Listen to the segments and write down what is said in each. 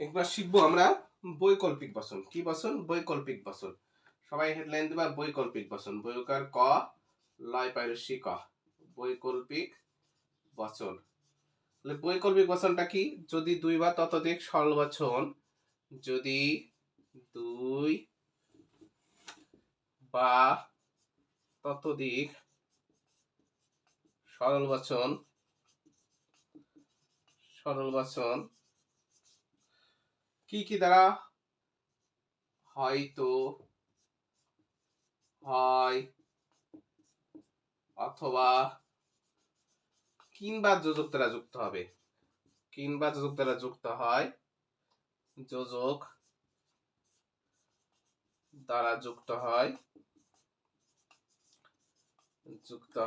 একবার শিখবো আমরা বৈকল্পিক বচন। কি বচন? বৈকল্পিক বচন। সবাই হেডলাইন দিবা বৈকল্পিক বচন। বৈকার ক, লয় পাইরসি ক। বৈকল্পিক বচন। তাহলে বৈকল্পিক বচনটা কি? যদি দুই বা ততোধিক সরল বচন, যদি দুই বা ততোধিক সরল বচন কি কি দ্বারা হয়তো, হয়, অথবা কিংবা যোজক দ্বারা যুক্ত হবে। কিংবা যোজক দ্বারা যুক্ত হয়, যোজক দ্বারা যুক্ত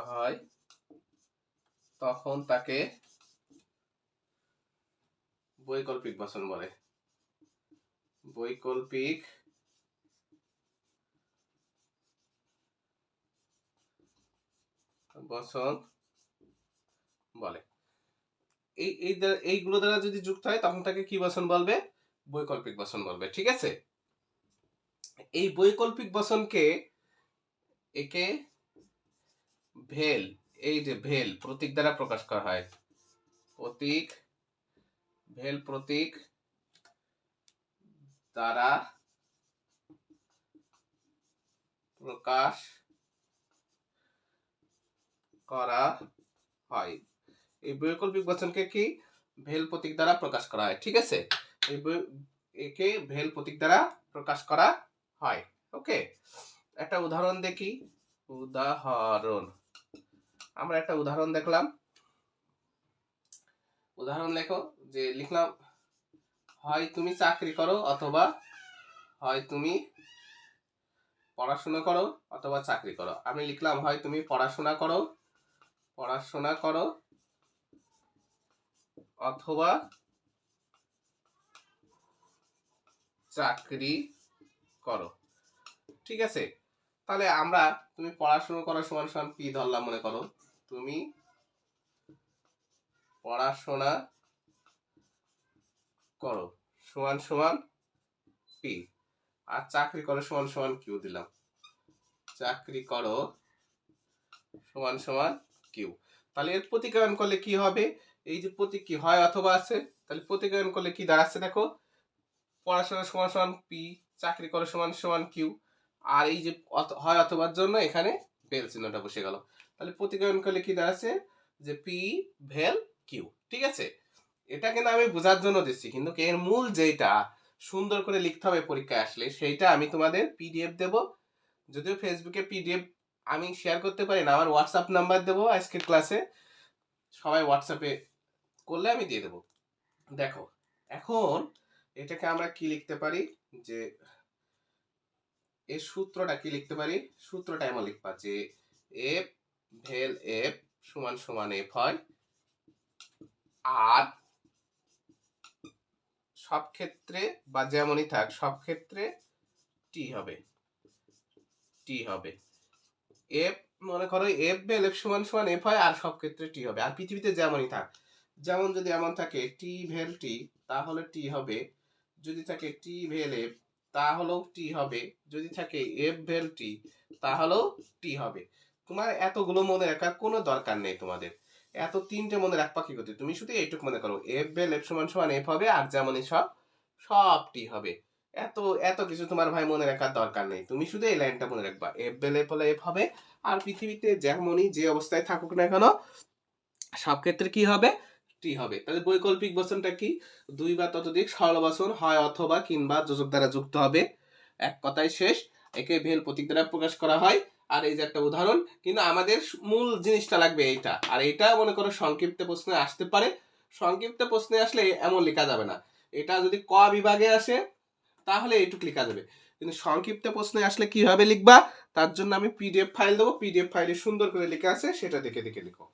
হয় তখন তাকে বৈকল্পিক বচন বলে। বৈকল্পিক বচন বলে। এইগুলো দ্বারা যদি যুক্ত হয় তখন তাকে কি বচন বলবে? বৈকল্পিক বচন বলবে। ঠিক আছে? এই বৈকল্পিক বচনকে একে ভেল, এই যে ভেল প্রতীক দ্বারা প্রকাশ করা হয়। প্রতীক, ভেল প্রতীক দ্বারা প্রকাশ করা হয়। এই বৈকল্পিক বচনকে কি ভেল প্রতীক দ্বারা প্রকাশ করা হয়। ঠিক আছে? একে ভেল প্রতীক দ্বারা প্রকাশ করা হয়। ওকে, একটা উদাহরণ দেখি। উদাহরণ, আমরা একটা উদাহরণ দেখলাম। উদাহরণ লেখো, যে লিখলাম হয় তুমি চাকরি করো অথবা হয় তুমি পড়াশোনা করো অথবা চাকরি করো। আমি লিখলাম হয় তুমি পড়াশোনা করো অথবা চাকরি করো। ঠিক আছে? তাহলে আমরা তুমি পড়াশোনা করো সমান সমান পি ধরলাম। মনে করো তুমি পড়াশোনা করো সমান সমান পি, আর চাকরি করো সমান সমান কিউ দিলাম। চাকরি করো সমান সমান কিউ। তাহলে এর প্রতিকায়ন করলে কি হবে? এই যে প্রতীক কি হয় অথবা আছে, তাহলে প্রতিকায়ন করলে কি দাঁড়াচ্ছে দেখো, পড়াশোনা সমান সমান পি, চাকরি করো সমান সমান কিউ, আর এই যে হয় অথবার জন্য এখানে ভেল চিহ্নটা বসে গেল। তাহলে প্রতিকায়ন করলে কি দাঁড়াচ্ছে, যে পি ভেল কিউ। ঠিক আছে? এটা কিন্তু আমি বোঝার জন্য দিচ্ছি, কিন্তু এর মূল যেটা সুন্দর করে লিখতে হবে পরীক্ষায় আসলে, সেইটা আমি তোমাদের পিডিএফ দেব। যদিও ফেসবুকে পিডিএফ আমি শেয়ার করতে পারি না, আমার হোয়াটসঅ্যাপ নাম্বার দেবো আজকের ক্লাসে, সবাই হোয়াটসঅ্যাপে করলে আমি দিয়ে দেবো। দেখো এখন এটাকে আমরা কি লিখতে পারি, যে এর সূত্রটা কি লিখতে পারি? সূত্রটা এমন লিখবা যে এফ ভেল এফ সমান সমান এফ হয়, আর সব ক্ষেত্রে বা যেমনই থাক সব ক্ষেত্রে টি হবে। এফ মনে করো এফ ভেল এফ সমান সমান এফ হয়, আর সব ক্ষেত্রে টি হবে। আর পৃথিবীতে যেমনই থাক, যেমন যদি এমন থাকে টি ভেল টি তাহলে টি হবে, যদি থাকে টি ভেল এফ তাহলেও টি হবে, যদি থাকে এফ ভেল টি তাহলেও টি হবে। তোমার এতগুলো মনে রাখার কোনো দরকার নেই। তোমাদের এত তিনটে মনে রাখবা কি করতে, তুমি শুধু এইটুকু মনে করো এফ ভেল এফ সমান সমান এফ হবে, আর যেমনই সব টি হবে। এত এত কিছু তোমার ভাই মনে রাখার দরকার নেই। তুমি শুধু এই লাইনটা মনে রাখবা, এফ ভেল এফ হলে এফ হবে, আর পৃথিবীতে যেমনই যে অবস্থায় থাকুক না কেন সব ক্ষেত্রে কি হবে? টি হবে। তাহলে বৈকল্পিক বচনটা কি? দুই বা ততোধিক সরল বচন হয় অথবা কিংবা যোজক দ্বারা যুক্ত হবে। এক কথায় শেষ। একে ভেল প্রতীক দ্বারা প্রকাশ করা হয়। আর এই যে একটা উদাহরণ, কিন্তু আমাদের মূল জিনিসটা লাগবে এইটা। আর এটা মনে করো সংক্ষিপ্ত প্রশ্নে আসতে পারে। সংক্ষিপ্ত প্রশ্নে আসলে এমন লেখা যাবে না। এটা যদি ক বিভাগে আসে তাহলে এইটুকু লেখা যাবে, কিন্তু সংক্ষিপ্ত প্রশ্নে আসলে কিভাবে লিখবা তার জন্য আমি পিডিএফ ফাইল দেবো। পিডিএফ ফাইলে সুন্দর করে লেখা আছে, সেটা দেখে দেখে লিখো।